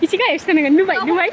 이치가 열심히 하는 누바이 누바이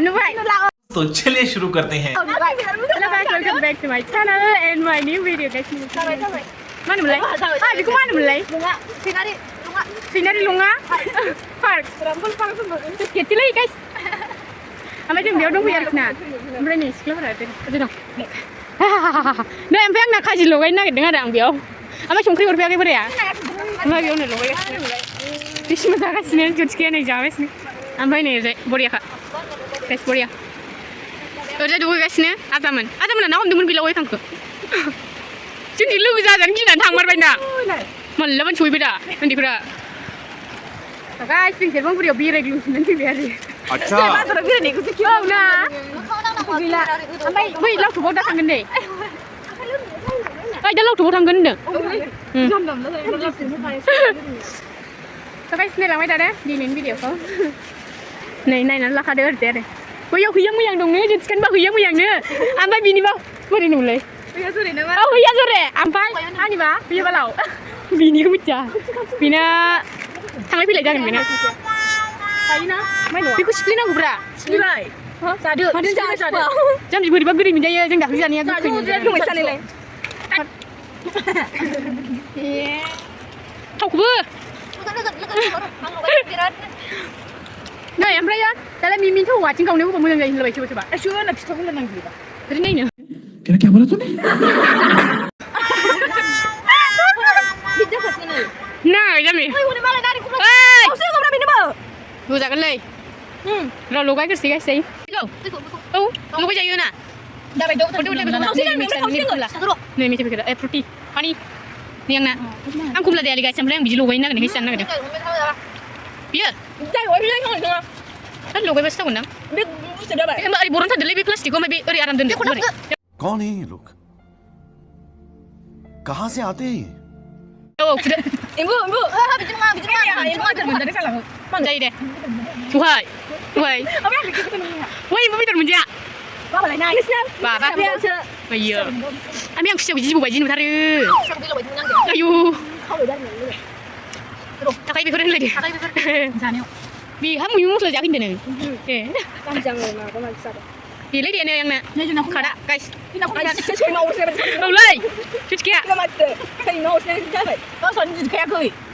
누바이 तो चलिए शुरू करते हैं welcome back to my channel and my new video guys mana mulai aku mana mulai Finari lunga park kecil lagi guys sama jam dia dong biar kena berani sekolah berarti itu dong nah yang nak kasih logai nak dengar ang biau ama sungkri urbi agi beri ya ama biau nih logai isi masa kasih nih cuci kian nih jamis nih ama ini aja beri ya kak guys beri ya udah dulu guys nih azaman nah om demen bilau itu kan jadi lu bisa jangan kita thang mar bayna malah man cuy beda nanti kira guys sing sebang beri biar lagi lucu nanti biar अच्छा terus biar nih kucing oh nah gila sampai wih lau tuh bodoh tangan deh dah lau tuh bodoh tangan deh guys ini lang deh di video kau này nó là khá đỡ dễ đấy bây giờ khuyang dong nih jadi kan bah khuyang nih ampai bini bah beri nulai oh iya sore ampai ani bah biar balau bini kamu cah bina tangan pilih jangan bina Biku seplina aku berak. Seplai. Sadu. Sadu. Jam tiba-tiba gering menjaya jeng dah kerjaan ni aku. Aduh, dia tu macam ni le. Tahu ke? Nah, yang beraya. Dalam mimin tu wajib kau ni aku pemuda yang lebih coba. Coba nak kita pun nak gila. Tadi ni. क्या क्या बोला तूने Nah, jam ni. Lu jangan lei. Rồi lùi cái gì cái gì? Lùi cái gì nữa nè? Dah baik doktor dulu lebih dulu. Ni macam kira. Protein. Pani. Ni yang nak. Angkum lah dia lagi macam yang biji lùi nak ni kisan nak dia. Biar. Kan lùi besar kan? Mbak di burung tadi lebih plastik. Kau lebih eri aram dendam. कौन है ये लोग कहाँ से आते हैं Oh, sudah. Ibu. Dari salah. Manjai deh. Tuhai. Apa yang bikin ketemu? Wah, ibu pintar menjak. Bapa lain nangis kan? Bapa. Iya. Ami yang siapa biji baju taru. Ayu. Tak kaya bikuran lagi. Bi, kamu yunus lagi akin deh. Panjang lah, kau masih sadar. Pilih dia ni yang nak. Kada, guys. Mulai. Cuci kia.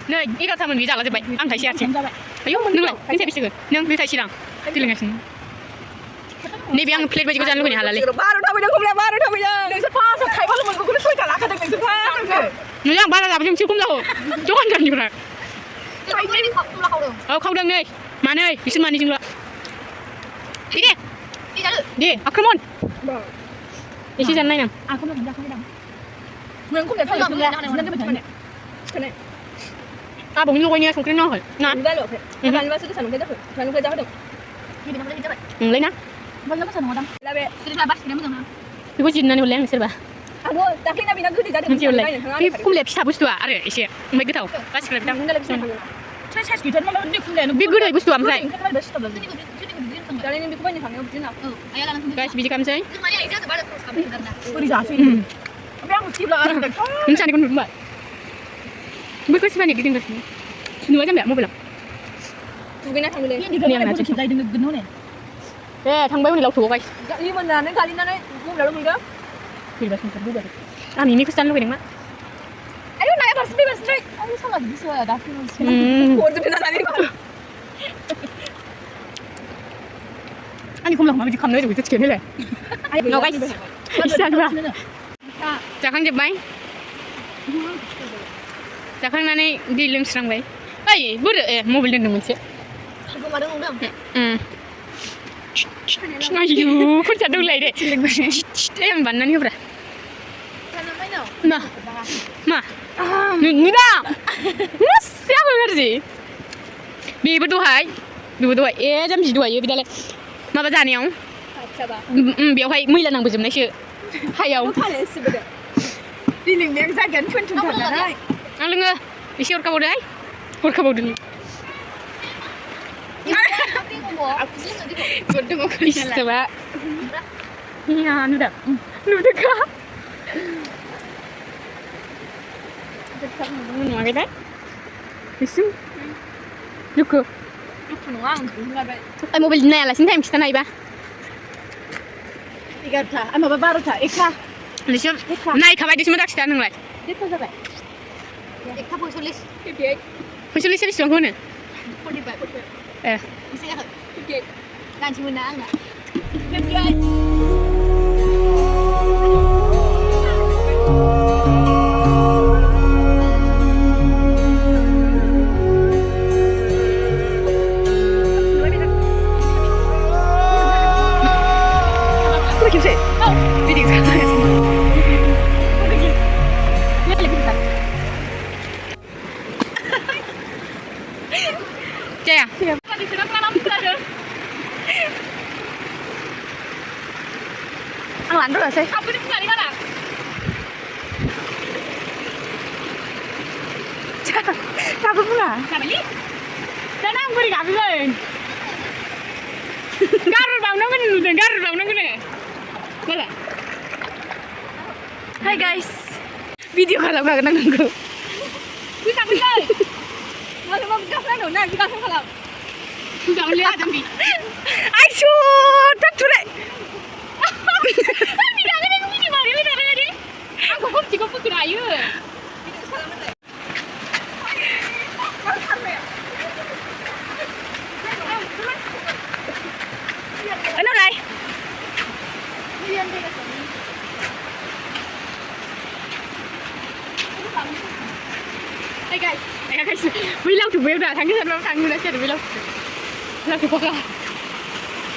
Nah, ini kalau sama ni jalan sebab ang thai siapa? Ayo, nung lah. Ini saya bisa ke? Nung bisa thai siang. Itu lengan sini. Ni biang plate baju jalan lu ni halal. Baru dah bijak kumla, baru dah bijak. Nung sepas, thai baru mun kumla suai kalah kadang nung sepas. Nung yang baru dah bijak cium kumla. Jangan jangan juga. Oh, kau dah ni. Mana ni? Isu mana ni juga? Ini. Đi, come on. Đi xin chân này nè. Không được, không được. Mình cũng được thấy được ra, nên cái mình cái này. Bụng nuôi nha, không cái nó rồi. Nè. Bạn bạn sẽ sản cái đó rồi. Bạn nuôi ra hết được. Lấy nè. Vâng, nó có sản đâu. Là bé. Sẽ là bắt cái nó đâu. Thì có chuyện này mình lấy sẽ bà. Tapi nabi nak gede jadi. Mesti boleh. Tapi kum lihat siapa bustu ah, ada isi. Mereka tahu. Pasti kita bilang. Saya kita malah ni kum lihat. Bigu dah bustu amsai. Guys, biji kami say. Mencari kon rumah. Bukan sih banyak gitu kan. Ini aja mbak mau bilang. Ni yang nak cakap. Thằng bé này lâu thủ guys. Đi mình là nó khai lên đây, cũng là lúc đó. Pilih bahasa Inggris juga. Mimi kesan lu kedeng mak. Ayo naik bus straight. Ayo sama gitu soalnya dah. Waduh benar tadi. Ani không lòng mà bây giờ không nói được cái chuyện này. Nó guys. Sao vậy? Chả khang chụp máy. Chả khang này đi lưng sang vậy. Ai, bữa mobil đừng mình chết. Aku ada ngomong. Ayu, kau cakap dulu deh. Em mana ni berapa? Ma. Ni dah. Mas siapa berzi? Bi berdoa. Jam si dua, bida le. Ma baca ni ang. Biar hai mui lah nang berjam ni sih. Hai yang. Đi lưng miếng ra gần chân chân thật đấy. Ang lưng đi siapa kau dah? Kau kau dulu. Coba. Iya, nu dah kah? नुवाखै दा बिसु दुखु नङा आं बुंलाबाय mobile नायालासिनो time खिथानो हायोबा 11টা माबा 12টা 1টা दिसुम नायखाबाय दिसुम दा खिथा नोंलाय 1টা जाबाय 1টা 45 58 फैसलिसो बेसेबां होनो 45 ए बेसे जाखो 58 गानसि मोना आंना 58 Jaya. Ang lando lah saya. Kamu ni bukan di mana? Kamu pula. Kamu ni? Jangan aku beri kamu lain. Garut bangun kan ni, garut bangun kan ni. Mana? Hai guys. Video kalau kau nak nunggu. Kita boleh. Mana mau kita nak nak kita kalau. Jangan lihat tapi. Aisyah, tak curai. Tidak ada yang ini mari, tidak ada ni. Aku pun cikgu pun kena ayu. Ano lai? Hey guys, vlog thì vlog đã thằng cái thật thằng người đã xem được vlog. Vlog thì có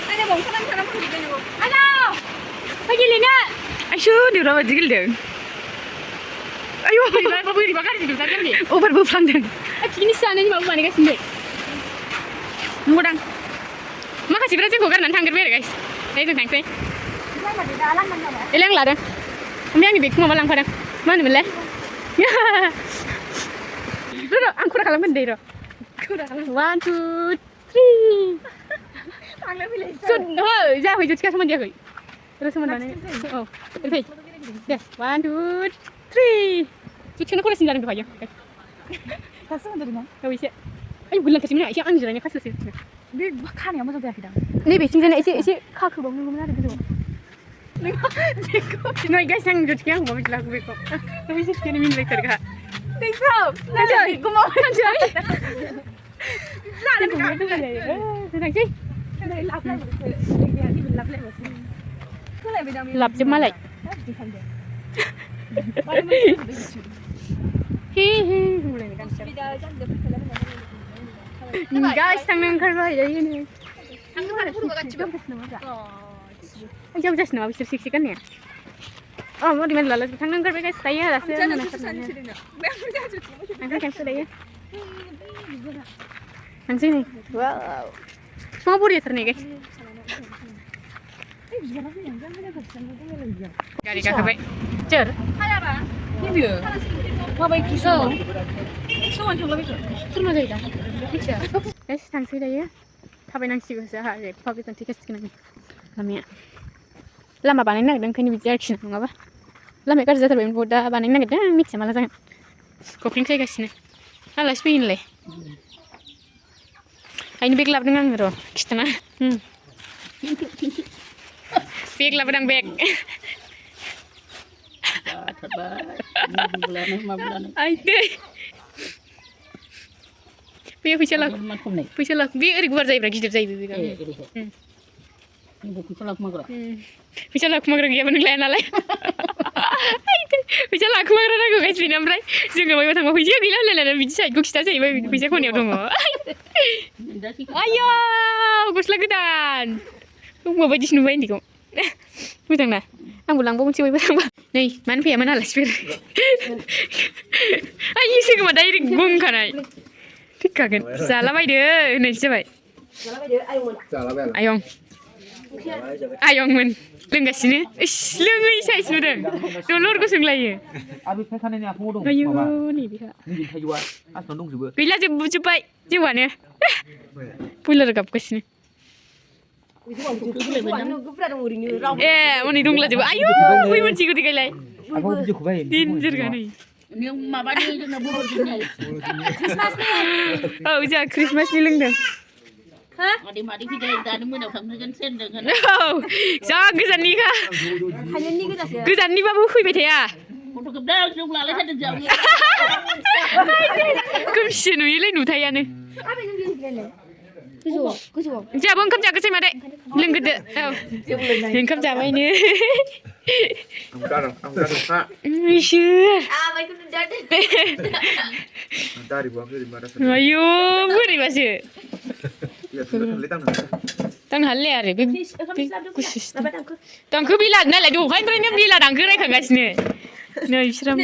Ada bông salam pergi dulu. Halo. Pergi Lina. Aisyah, dia rawat jigil deh. Ayo, apa pergi dibakar di dalam kan ni? Oh, baru pulang deh. Ini sana ni mau mana guys ni? Mudang. Makasih berarti kau kan nanti angker guys. Ini tu thanks. Ilang lah dah. Kami yang ni bik semua malang pada. Mana boleh? Ya. Dulu, aku dah kalah mendera. 1, 2, 3. Sudah, dah pergi cuci sama dia kau. Terus sama dia. Oh, pergi. Dah, 1, 2, 3. Cuci nak kau dah sinjaran tu aja. Kasih mana dia? Kau bisa. Ayo bulan kasih mana? Isya anjir ni kasih sih. Dia makan yang macam apa dah? Ni besin sana isi kau kau bangun mana ada tu. Noi guys yang cuci yang mau bilang aku bekok. Kau bisa sini min bekor kah? Tengok. Nanti aku mau nanti. Nak aku mau tu lagi. Senang sih. Lap je malai. Hehe, mulai ni kan. Guys, tangan kerja jadi ni. Tangan kerja pun agak cukup nama tak? Jauh jas nama bisa siksikan ya. Oh, mau di mana lalu tangan kerja guys, saya rasa mana sana. Nanti kan sudah ya. Nanti ni. Wow. Semua boleh terni guys. Gari kakak baik. Cer. Hai apa? Ni dia. Mau baik kisah. Semua tu lebih. Semua jadi dah. Kisah. Guys, tangsi dah ya. Tapi nang sih gua sah. Tapi nanti kes kena ni. Lama. Lama panen nak dan kini bicara kisah mengapa? Lama kerja terbaik boda panen nak dan mix malah sangat. Kopling saya guys ni. Alah spin le. Ini beg lap dengan ngero. Kita na. Beg lap dengan beg. Aite. Beg pisalak. Pisalak. Beg eri guar jai beragi jai beg. Pisalak magra dia menung lain alai. Pisalak magra aku guys pinam rai. Jangan mau tanggung pisau gila lele bisa ikut kita saja. Pisau kau ni orang. Ayo, bagus lagi dan. Mau baju sinu bayi ni kau. Betul tak? Aku lang bangun cium betul tak? Nih, mana pihak mana las pir. Ayo sih kau ada iri gong kanai. Tikar kan? Salah bayi dia, nih siapa? Salah bayi dia, Ayong. Ayong men. Lenggas sini. Lengai saya sudah. Dolor kau senglai. Abi pesan ini aku dong. Ayo, ni pihak. Ini Taiwan. Asal dong juga. Bila cepat cepat ni. Pular kap ke sini. Eh, moni dong lah coba. Ayo, wih mencik kau tiga lagi. Aku tujuh kubai. Danger kan ni. Yang mama ni jangan bubur gini. Oh, jangan Christmas ni lengdang. Madi kita dah nemu dah kamu kan sen dengan. Oh, jangan kesan ni kah? Hanya ni ke tak sih? Kesan ni babu hui betul ya? Untuk kebenar jumlah lagi ada jauh. Kumsi nu ile nu thaya ni. Apa yang dia bilang? Kusuh. Jangan bong kam jangan kesai madai. Lengkede. Oh, yang kam jangan main ni. Aku dah tak. Sure. Baik tu dah. Dari buang dari mana? Ayo, beri masih. Ya, letang. Tang halle are. Tang ku bila nak ladu. Hai tu ni bila tang ku rai khagas ni. Nah, isram.